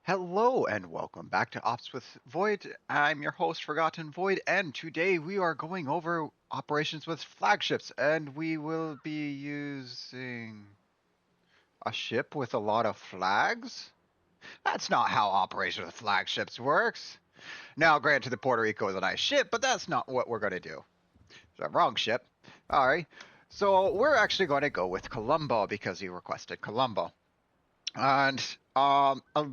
Hello and welcome back to Ops with Void. I'm your host, Forgotten Void, and today we are going over operations with flagships, and we will be using a ship with a lot of flags? That's not how operations with flagships works. Now, granted, the Puerto Rico is a nice ship, but that's not what we're going to do. The wrong ship. Alright, so we're actually going to go with Colombo because he requested Colombo. And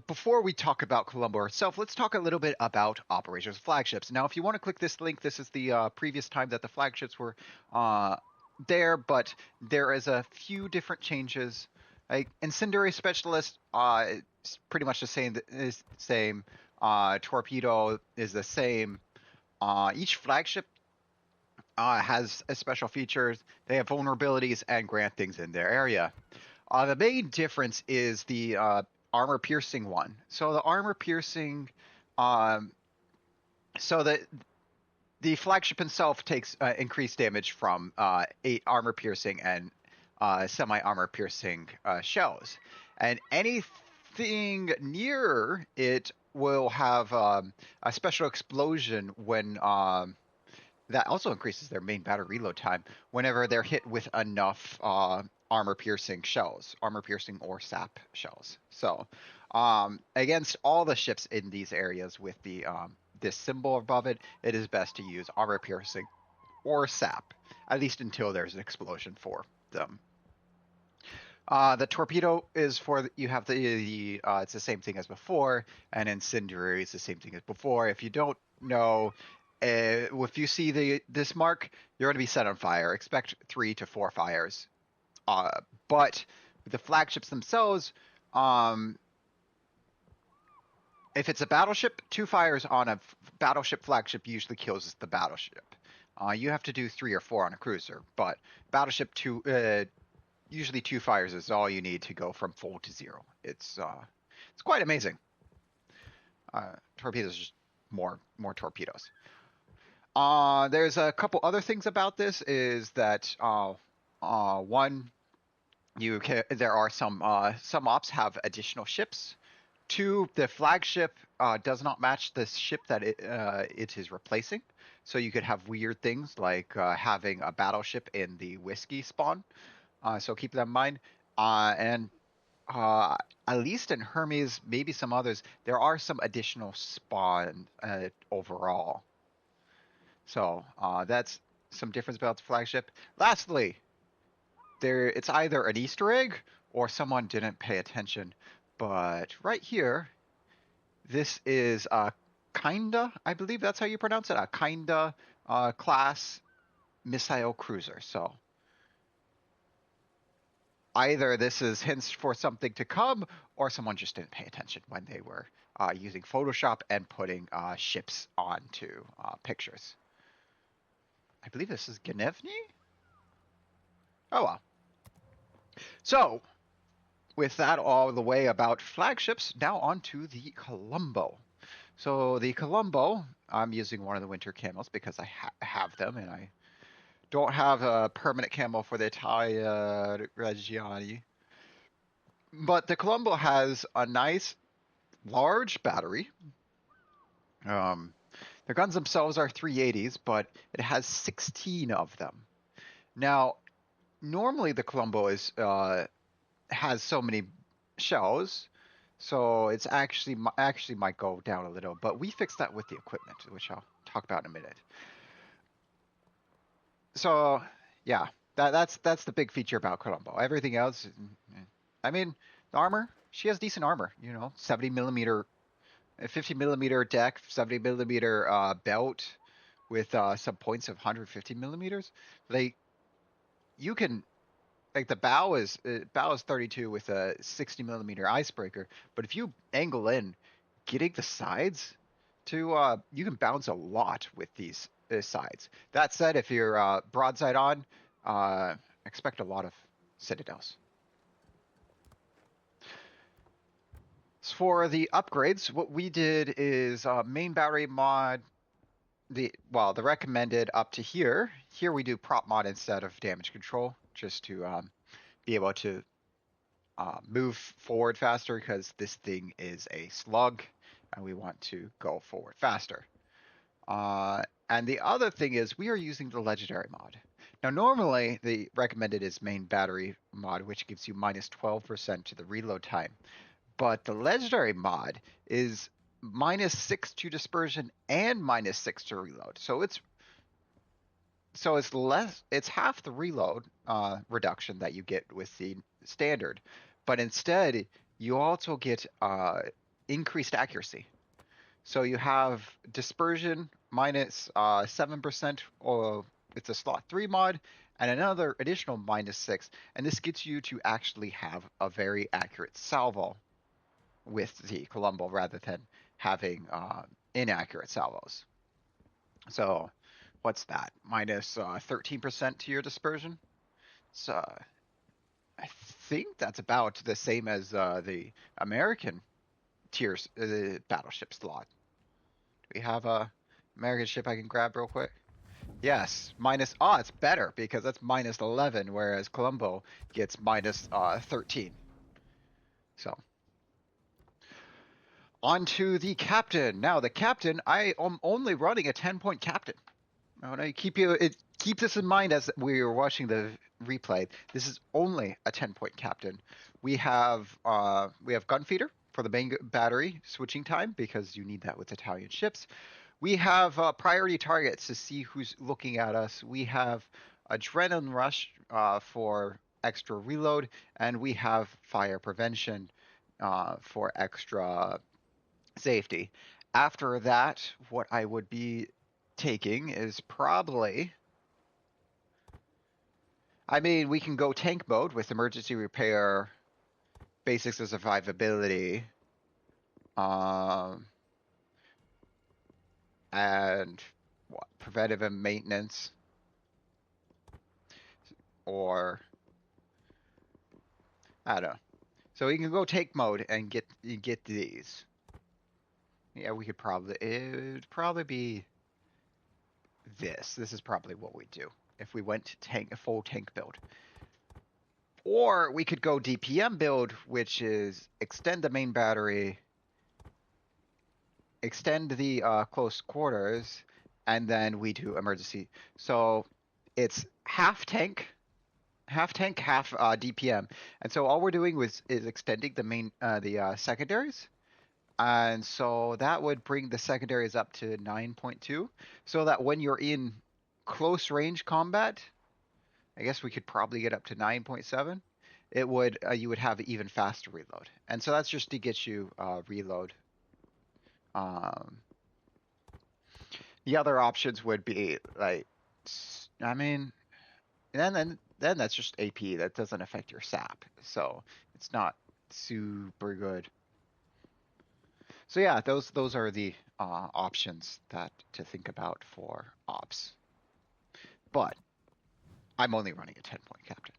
before we talk about Colombo itself, let's talk a little bit about operations flagships. Now, if you want to click this link, this is the previous time that the flagships were uh, there, but there is a few different changes. Like incendiary specialist is pretty much the same. Is the same. Torpedo is the same. Each flagship has a special features. They have vulnerabilities and grant things in their area. The main difference is the armor piercing one. So the armor piercing, um, so the flagship itself takes increased damage from 8 armor piercing and semi armor piercing shells, and anything near it will have a special explosion when that also increases their main battle reload time whenever they're hit with enough armor piercing shells, armor piercing or sap shells. So against all the ships in these areas with the this symbol above it, it is best to use armor piercing or sap, at least until there's an explosion for them. The torpedo is for you have the it's the same thing as before, and incendiary is the same thing as before. If you don't know, if you see this mark, you're going to be set on fire. Expect 3 to 4 fires. But the flagships themselves, um, if it's a battleship, 2 fires on a battleship flagship usually kills the battleship. You have to do 3 or 4 on a cruiser, but battleship usually 2 fires is all you need to go from full to zero. It's quite amazing. Torpedoes just more torpedoes. There's a couple other things about this. Is that one, there are some ops have additional ships. 2, the flagship does not match the ship that it is replacing. So you could have weird things like having a battleship in the whiskey spawn. So keep that in mind. And uh, at least in Hermes, maybe some others, there are some additional spawn overall. So that's some difference about the flagship. Lastly, it's either an Easter egg or someone didn't pay attention. But right here, this is a kinda, I believe that's how you pronounce it, a kinda class missile cruiser. So either this is hints for something to come, or someone just didn't pay attention when they were using Photoshop and putting ships onto pictures. I believe this is Gnevny? Oh well. So, with that all the way about flagships, now on to the Colombo. So the Colombo, I'm using one of the winter camos because I have them, and I don't have a permanent camo for the Italian Reggiani. But the Colombo has a nice large battery. Um, the guns themselves are 380s, but it has 16 of them. Now, normally the Colombo has so many shells, so it's actually might go down a little. But we fixed that with the equipment, which I'll talk about in a minute. So yeah, that's the big feature about Colombo. Everything else, I mean, the armor. She has decent armor. 70 millimeter 50 millimeter deck, 70 millimeter belt with some points of 150 millimeters. Like you can, like the bow is 32 with a 60 millimeter icebreaker, but if you angle in, getting the sides to you can bounce a lot with these sides. That said, if you're broadside on, expect a lot of citadels. For the upgrades, what we did is main battery mod. The recommended up to here. Here we do prop mod instead of damage control, just to be able to move forward faster because this thing is a slug and we want to go forward faster. And the other thing is we are using the legendary mod. Now, normally the recommended is main battery mod, which gives you minus 12% to the reload time. But the legendary mod is minus 6 to dispersion and minus 6 to reload. So it's less. It's half the reload reduction that you get with the standard, but instead you also get increased accuracy. So you have dispersion minus 7%, or it's a slot 3 mod, and another additional minus 6, and this gets you to actually have a very accurate salvo with the Colombo rather than having inaccurate salvos. So what's that? Minus 13% to your dispersion? So I think that's about the same as the American tiers battleship slot. Do we have a American ship I can grab real quick? Yes, minus. Oh, it's better because that's minus 11, whereas Colombo gets minus 13. So on to the captain. Now the captain, I am only running a 10-point captain. I want to keep this in mind as we are watching the replay. This is only a 10-point captain. We have gun feeder for the main battery switching time because you need that with Italian ships. We have priority targets to see who's looking at us. We have adrenaline rush for extra reload, and we have fire prevention for extra safety. After that, what I would be taking is probably, I mean, we can go tank mode with emergency repair, basics of survivability, and what, preventive maintenance, or I don't know. So we can go tank mode and get these. Yeah, we could probably, it would probably be this. This is probably what we do if we went to a full tank build. Or we could go DPM build, which is extend the main battery, extend the close quarters, and then we do emergency. So it's half tank, half DPM. And so all we're doing is extending the main, the secondaries. And so that would bring the secondaries up to 9.2, so that when you're in close range combat, I guess we could probably get up to 9.7. It would you would have even faster reload, and so that's just to get you reload. The other options would be like, I mean, then that's just AP. That doesn't affect your SAP, so it's not super good. So yeah, those are the options that to think about for ops. But I'm only running a 10-point captain.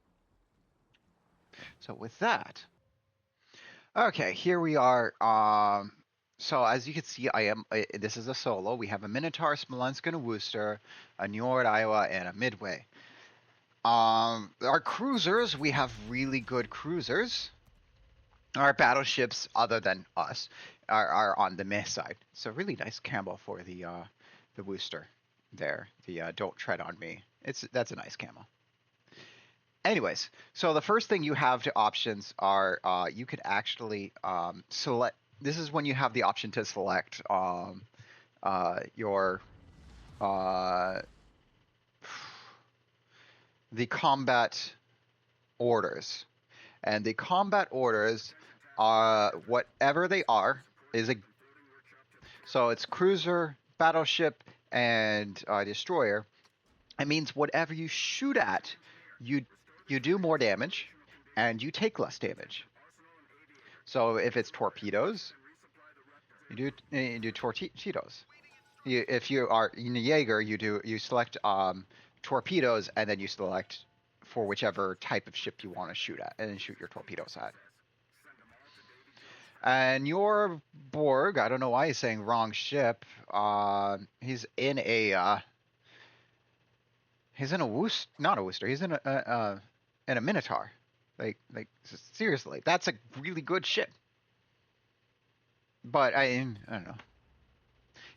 So with that, okay, here we are. So as you can see, this is a solo. We have a Minotaur, Smolensk, and a Worcester, a New York, Iowa, and a Midway. Our cruisers, we have really good cruisers. Our battleships, other than us, are on the meh side. So really nice camo for the Worcester there. The Don't Tread on Me. That's a nice camo. Anyways, so the first thing you have to options are you could actually select. This is when you have the option to select your the combat orders, and the combat orders are whatever they are is a. So it's cruiser, battleship, and destroyer. It means whatever you shoot at, you do more damage, and you take less damage. So if it's torpedoes, you do torpedoes. If you are in a Jaeger, you select torpedoes, and then you select for whichever type of ship you want to shoot at, and then shoot your torpedoes at. And your Borg, I don't know why he's saying wrong ship. He's in a Worcester, not a Worcester. He's in a Minotaur. Like seriously, that's a really good ship. But I don't know.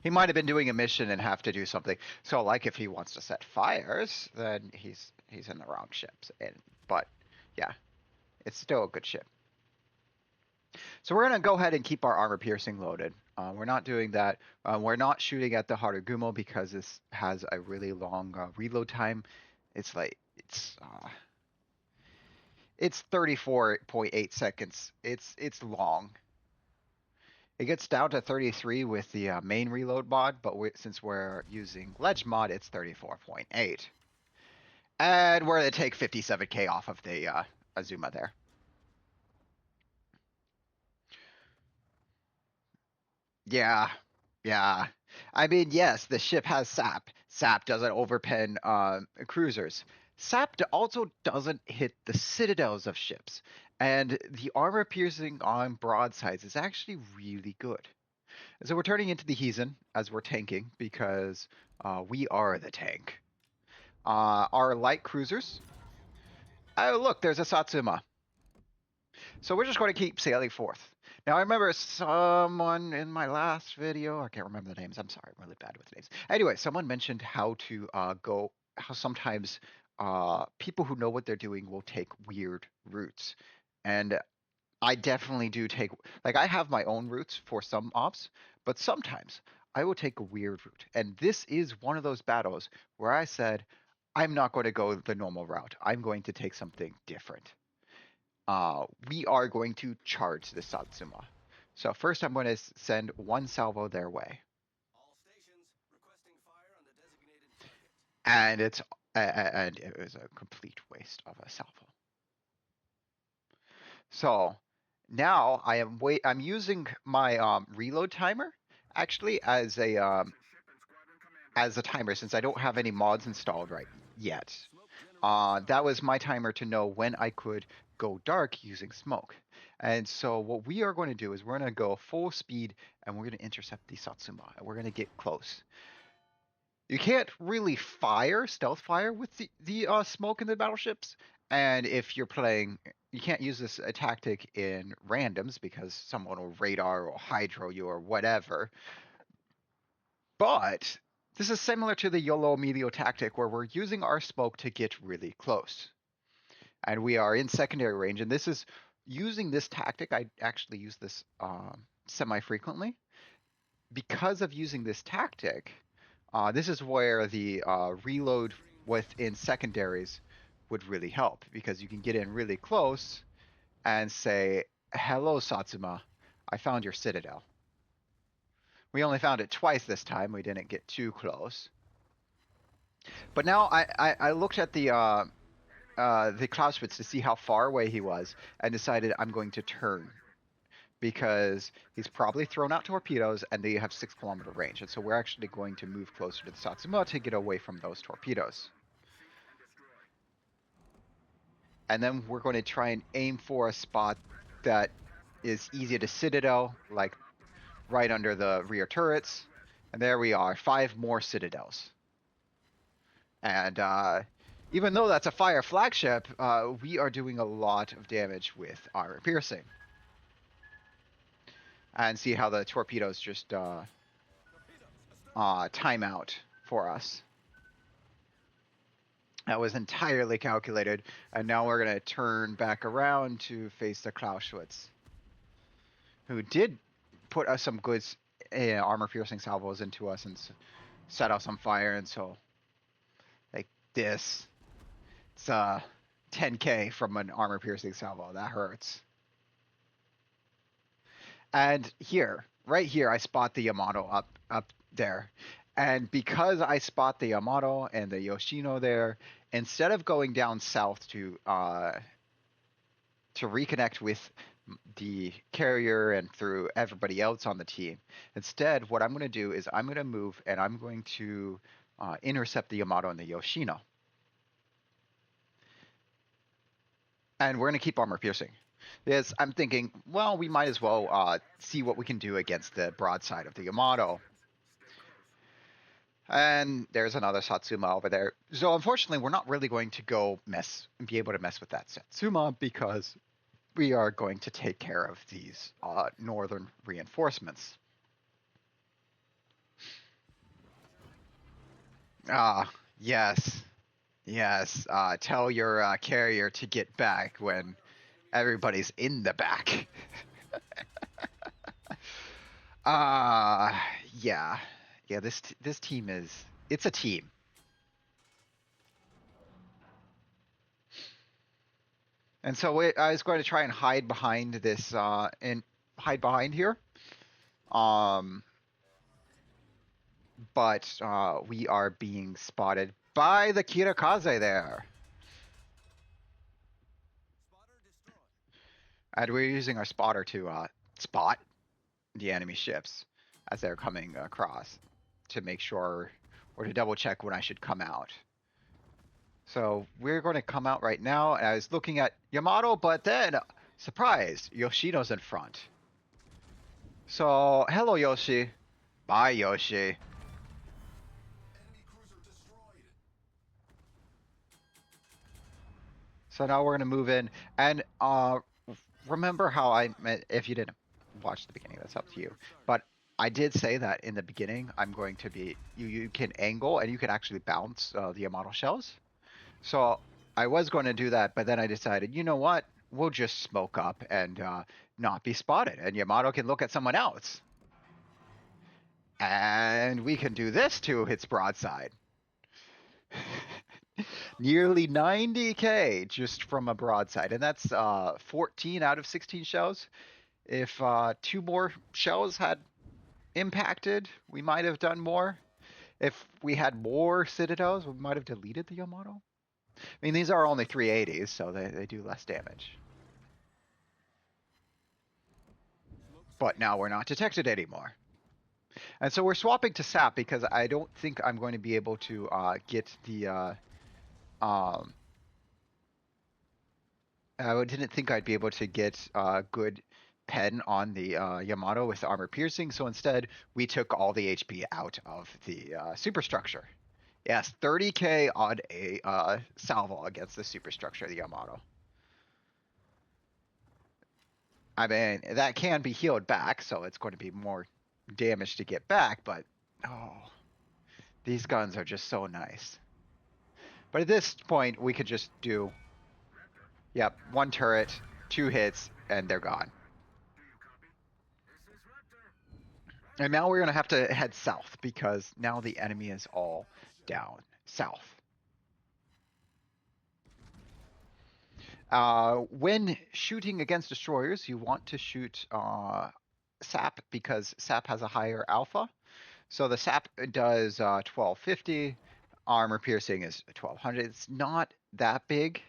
He might have been doing a mission and have to do something. So like if he wants to set fires, then he's in the wrong ships. But yeah, it's still a good ship. So we're gonna go ahead and keep our armor piercing loaded. We're not doing that. We're not shooting at the Harugumo because this has a really long reload time. It's 34.8 seconds. It's long. It gets down to 33 with the main reload mod, but since we're using ledge mod, it's 34.8. And we're going to take 57k off of the Azuma there. Yeah, yeah. I mean, yes, the ship has sap. Sap doesn't overpen cruisers. Sap also doesn't hit the citadels of ships. And the armor piercing on broadsides is actually really good. So we're turning into the Heathen as we're tanking because we are the tank. Our light cruisers. Oh, look, there's a Satsuma. So we're just going to keep sailing forth. Now, I remember someone in my last video, I can't remember the names. I'm sorry, I'm really bad with names. Anyway, someone mentioned how to how sometimes people who know what they're doing will take weird routes. And I definitely do take, like, I have my own routes for some ops, but sometimes I will take a weird route. And this is one of those battles where I said, I'm not going to go the normal route. I'm going to take something different. We are going to charge the Satsuma. So first I'm going to send one salvo their way. And it was a complete waste of a salvo. So now I'm using my reload timer actually as a timer since I don't have any mods installed right yet. That was my timer to know when I could go dark using smoke. And so what we are going to do is we're going to go full speed and we're going to intercept the Satsuma and we're going to get close. You can't really stealth fire with the smoke in the battleships. And if you're playing, you can't use this tactic in randoms because someone will radar or hydro you or whatever. But this is similar to the YOLO Medio tactic where we're using our smoke to get really close. And we are in secondary range. And this is using this tactic. I actually use this semi-frequently. Because of using this tactic, this is where the reload within secondaries would really help. Because you can get in really close and say, hello, Satsuma. I found your citadel. We only found it twice this time. We didn't get too close. But now I looked at the Clausewitz to see how far away he was and decided I'm going to turn because he's probably thrown out torpedoes and they have 6-kilometer range. And so we're actually going to move closer to the Satsuma to get away from those torpedoes. And then we're going to try and aim for a spot that is easy to citadel, like right under the rear turrets. And there we are, 5 more citadels. And even though that's a fire flagship, we are doing a lot of damage with armor piercing. And see how the torpedoes just time out for us. That was entirely calculated. And now we're going to turn back around to face the Clausewitz, who did put us some good armor piercing salvos into us and set off some fire. And so, like this, it's 10k from an armor piercing salvo. That hurts. And here, right here, I spot the Yamato up there. And because I spot the Yamato and the Yoshino there, instead of going down south to reconnect with the carrier and through everybody else on the team, instead, what I'm going to do is I'm going to move and I'm going to intercept the Yamato and the Yoshino. And we're going to keep armor piercing. Yes, I'm thinking, well, we might as well see what we can do against the broadside of the Yamato. And there's another Satsuma over there. So unfortunately, we're not really going to be able to mess with that Satsuma because we are going to take care of these northern reinforcements. Yes. Yes. Tell your carrier to get back when everybody's in the back. Uh, yeah. Yeah, this team it's a team. And so I was going to try and hide behind this and hide behind here. Um, but we are being spotted by the Kirakaze there. And we're using our spotter to spot the enemy ships as they're coming across to make sure or to double check when I should come out. So we're going to come out right now. And I was looking at Yamato, but then, surprise, Yoshino's in front. So, hello, Yoshi. Bye, Yoshi. So now we're going to move in. And remember how if you didn't watch the beginning, that's up to you. But I did say that in the beginning, I'm going to be, you can angle and you can actually bounce the Yamato shells. So I was going to do that, but then I decided, you know what? We'll just smoke up and not be spotted. And Yamato can look at someone else. And we can do this to its broadside. Nearly 90k just from a broadside. And that's 14 out of 16 shells. If 2 more shells had impacted, we might have done more. If we had more citadels, we might have deleted the Yamato. I mean, these are only 380s, so they do less damage. But now we're not detected anymore. And so we're swapping to SAP because I don't think I'm going to be able to get the... I didn't think I'd be able to get a good pen on the Yamato with armor piercing, so instead we took all the HP out of the superstructure. Yes, 30k on a salvo against the superstructure of the Yamato. I mean, that can be healed back, so it's going to be more damage to get back, but oh, these guns are just so nice. But at this point, we could just do, yep, 1 turret, 2 hits, and they're gone. And now we're going to have to head south because now the enemy is all down south. When shooting against destroyers, you want to shoot SAP because SAP has a higher alpha. So the SAP does 1250, armor piercing is 1200. It's not that big,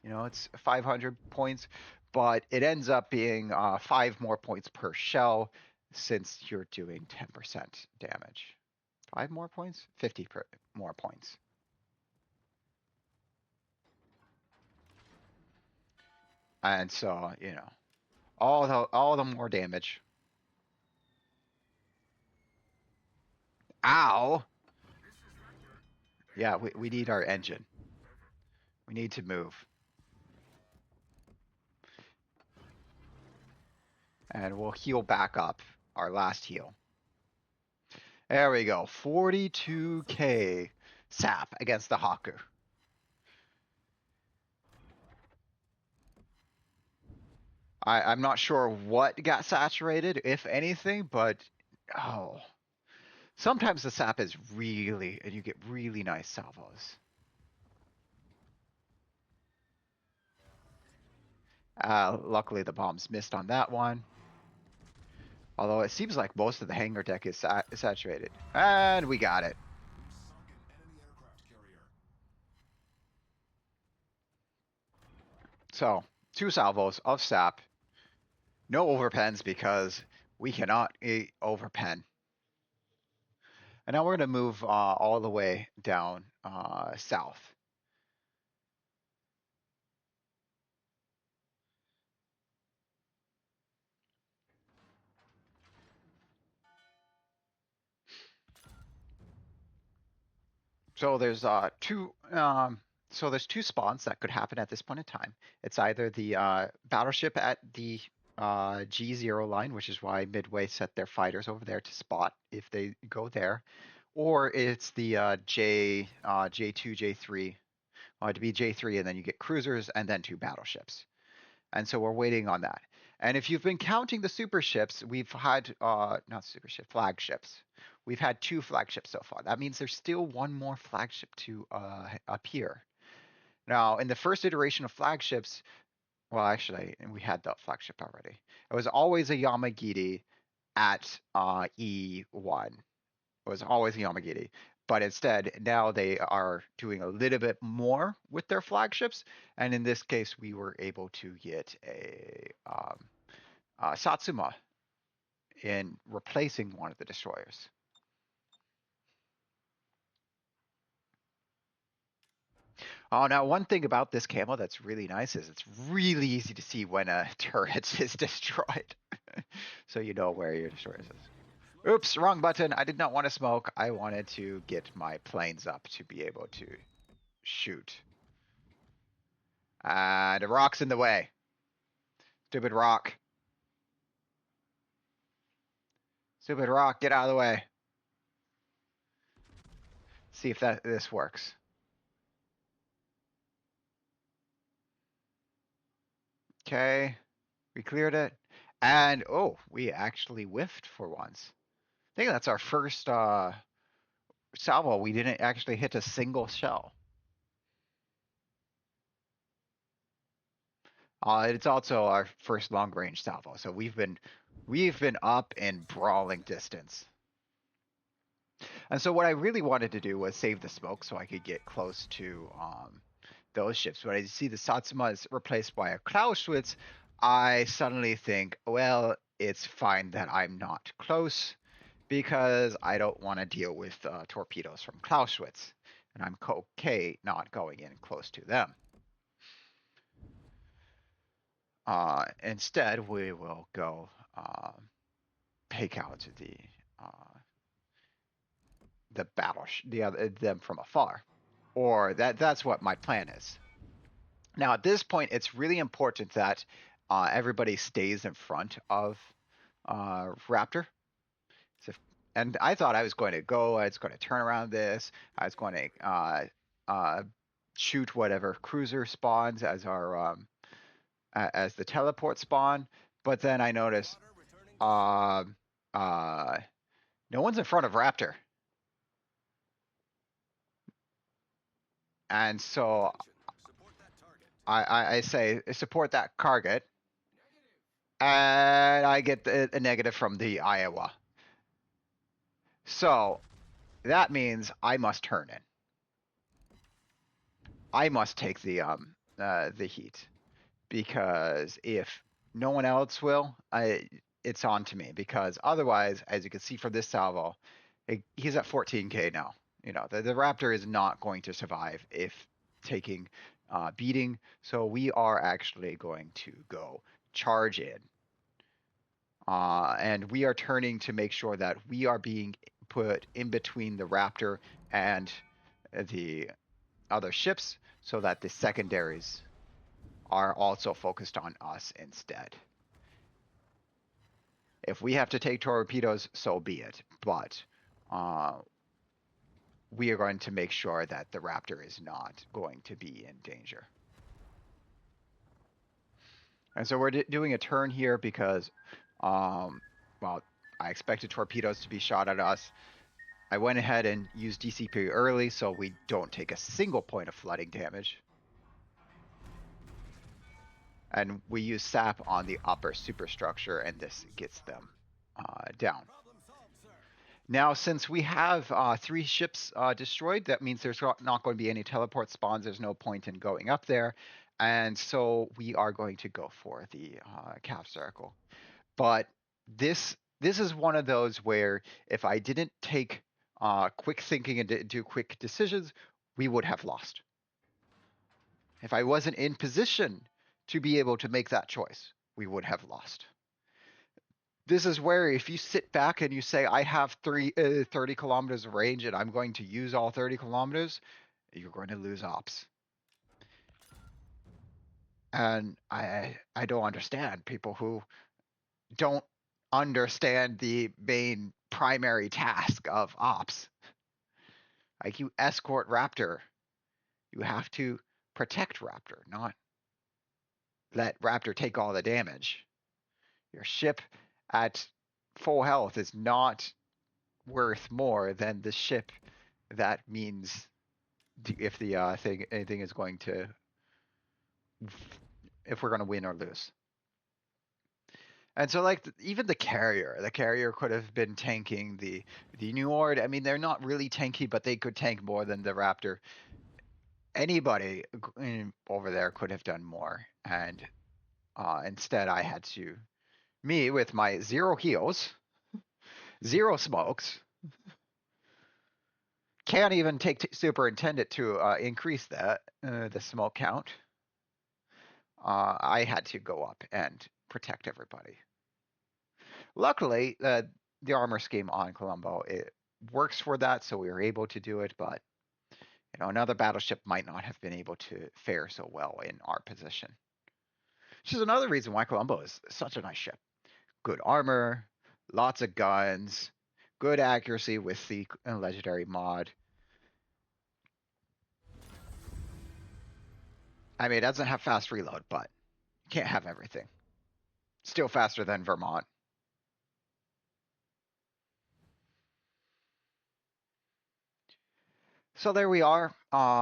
it's 500 points, but it ends up being 5 more points per shell since you're doing 10% damage. 5 more points? 50 more points. And so, all the more damage. Ow! Yeah, we need our engine. We need to move. And we'll heal back up our last heal. There we go. 42k sap against the Haku. I'm not sure what got saturated, if anything, but oh. Sometimes the sap is really, and you get really nice salvos. Luckily the bombs missed on that one. Although it seems like most of the hangar deck is saturated. And we got it. So, 2 salvos of sap. No overpens because we cannot overpen. And now we're going to move all the way down south. So there's two. So there's two spawns that could happen at this point in time. It's either the battleship at the G0 line, which is why Midway set their fighters over there to spot if they go there, or it's the J2, J3, to be J3, and then you get cruisers and then two battleships. And so we're waiting on that. And if you've been counting the super ships, we've had not super ship, flagships. We've had two flagships so far. That means there's still one more flagship to appear. Now, in the first iteration of flagships, well, actually, we had the flagship already. It was always a Yamagiri at E1. It was always a Yamagiri. But instead, now they are doing a little bit more with their flagships. And in this case, we were able to get a Satsuma in replacing one of the destroyers. Oh, now one thing about this camo that's really nice is it's really easy to see when a turret is destroyed. So you know where your destroyer is. Oops, wrong button. I did not want to smoke. I wanted to get my planes up to be able to shoot. The rock's in the way. Stupid rock. Stupid rock, get out of the way. See if this works. Okay, we cleared it. And, oh, we actually whiffed for once. I think that's our first salvo. We didn't actually hit a single shell. It's also our first long range salvo. So we've been up in brawling distance. And so what I really wanted to do was save the smoke so I could get close to those ships. When I see the Satsuma is replaced by a Clausewitz, I suddenly think, well, it's fine that I'm not close because I don't want to deal with torpedoes from Clausewitz. And I'm okay not going in close to them. Instead, we will go take out the them from afar, or that's what my plan is. Now, at this point, it's really important that everybody stays in front of Raptor. So and I thought I was going to turn around this. I was going to shoot whatever cruiser spawns as our as the teleport spawn. But then I noticed no one's in front of Raptor. And so I say support that target, and I get a negative from the Iowa. So that means I must turn in. I must take the heat, because if no one else will, it's on to me, because otherwise, as you can see from this salvo, he's at 14k now. You know, the Raptor is not going to survive if taking beating, so we are actually going to go charge in. And we are turning to make sure that we are being put in between the Raptor and the other ships, so that the secondaries are also focused on us instead. If we have to take torpedoes, so be it. But we are going to make sure that the Raptor is not going to be in danger. And so we're doing a turn here because, well, I expected torpedoes to be shot at us. I went ahead and used DCP early so we don't take a single point of flooding damage. And we use SAP on the upper superstructure, and this gets them down. Now, since we have 3 ships destroyed, that means there's not going to be any teleport spawns. There's no point in going up there. And so we are going to go for the cap circle. But this is one of those where if I didn't take quick thinking and do quick decisions, we would have lost. If I wasn't in position to be able to make that choice, we would have lost. This is where if you sit back and you say, I have 30 kilometers of range and I'm going to use all 30 kilometers, you're going to lose ops. And I don't understand people who don't understand the main primary task of ops. Like you escort Raptor, you have to protect Raptor, not let Raptor take all the damage. Your ship at full health is not worth more than the ship that means if the anything is going to, if we're going to win or lose. And so, like, even the carrier could have been tanking the New Ord. I mean, they're not really tanky, but they could tank more than the Raptor. Anybody over there could have done more, and instead, I had to me with my 0 heals, 0 smokes. Can't even take superintendent to increase that the smoke count. I had to go up and protect everybody. Luckily, the armor scheme on Colombo it works for that, so we were able to do it. But another battleship might not have been able to fare so well in our position. Which is another reason why Colombo is such a nice ship. Good armor, lots of guns, good accuracy with the legendary mod. I mean, it doesn't have fast reload, but you can't have everything. Still faster than Vermont. So there we are.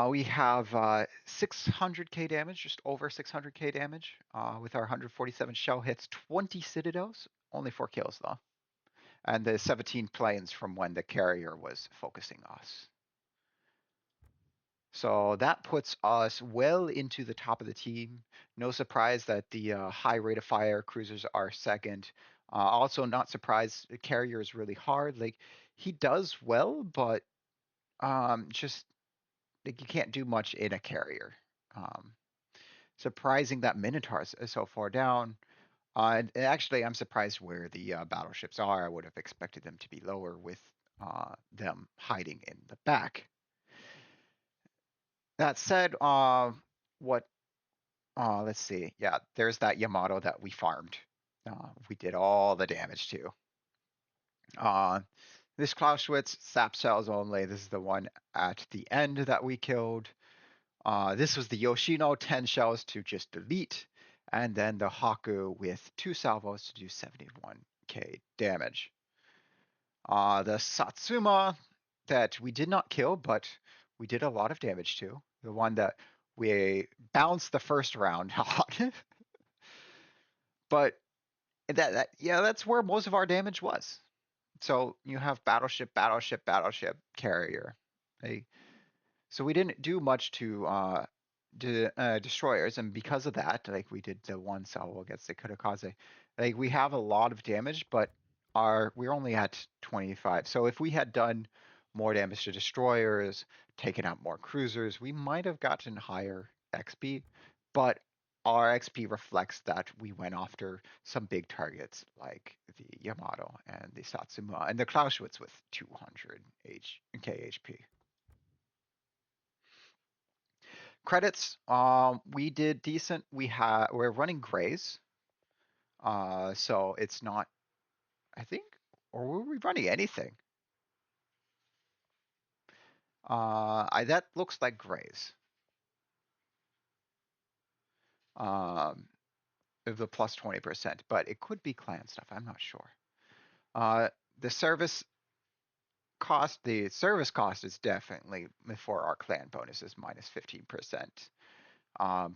We have 600k damage, just over 600k damage with our 147 shell hits, 20 citadels, only 4 kills though, and the 17 planes from when the carrier was focusing us. So that puts us well into the top of the team. No surprise that the high rate of fire cruisers are second. Also not surprised the carrier is really hard. Like he does well, but just like you can't do much in a carrier. Um, Surprising that Minotaurs is so far down. And actually, I'm surprised where the battleships are. I would have expected them to be lower with them hiding in the back. That said, what? Let's see. Yeah, there's that Yamato that we farmed. We did all the damage to. Uh, this Clausewitz, sap cells only. This is the one at the end that we killed. This was the Yoshino 10 shells to just delete, and then the Haku with 2 salvos to do 71k damage. The Satsuma that we did not kill, but we did a lot of damage to. The one that we bounced the first round on. But yeah, that's where most of our damage was. So you have battleship, battleship, battleship, carrier. So we didn't do much to destroyers, and because of that, like we did the one salvo against the Kudakaze, like we have a lot of damage, but we're only at 25. So if we had done more damage to destroyers, taken out more cruisers, we might have gotten higher XP, but our XP reflects that we went after some big targets like the Yamato and the Satsuma and the Clausewitz with 200 KHP. Credits, we did decent. We're running grays, so it's not. I think, or were we running anything? That looks like grays. Of the plus 20%, but it could be clan stuff. I'm not sure. The service cost is definitely for our clan bonuses minus 15%.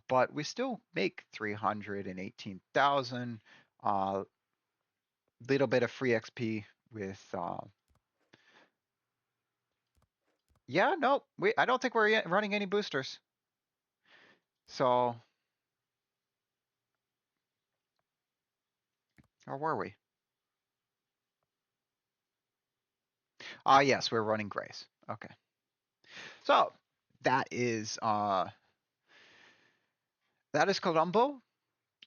But we still make 318,000. Little bit of free XP with. Yeah, no, I don't think we're running any boosters. So, or were we? Yes, we're running grays. Okay. So that is Colombo.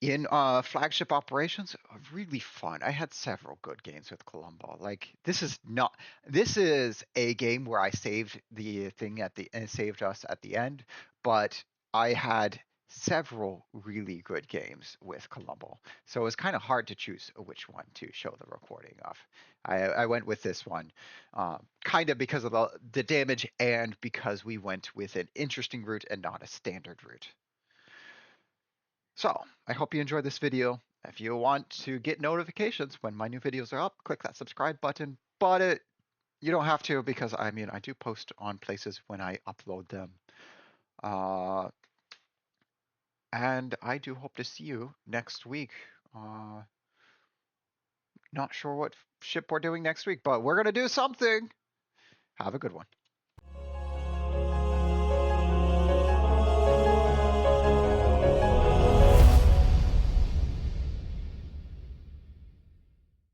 in flagship operations, really fun. I had several good games with Colombo. Like this is a game where I saved the thing at the and saved us at the end, but I had several really good games with Colombo. So it was kind of hard to choose which one to show the recording of. I went with this one, kind of because of the damage and because we went with an interesting route and not a standard route. So, I hope you enjoyed this video. If you want to get notifications when my new videos are up, click that subscribe button. But you don't have to because I do post on places when I upload them. Uh, and I do hope to see you next week. Uh, Not sure what ship we're doing next week, but we're going to do something. Have a good one.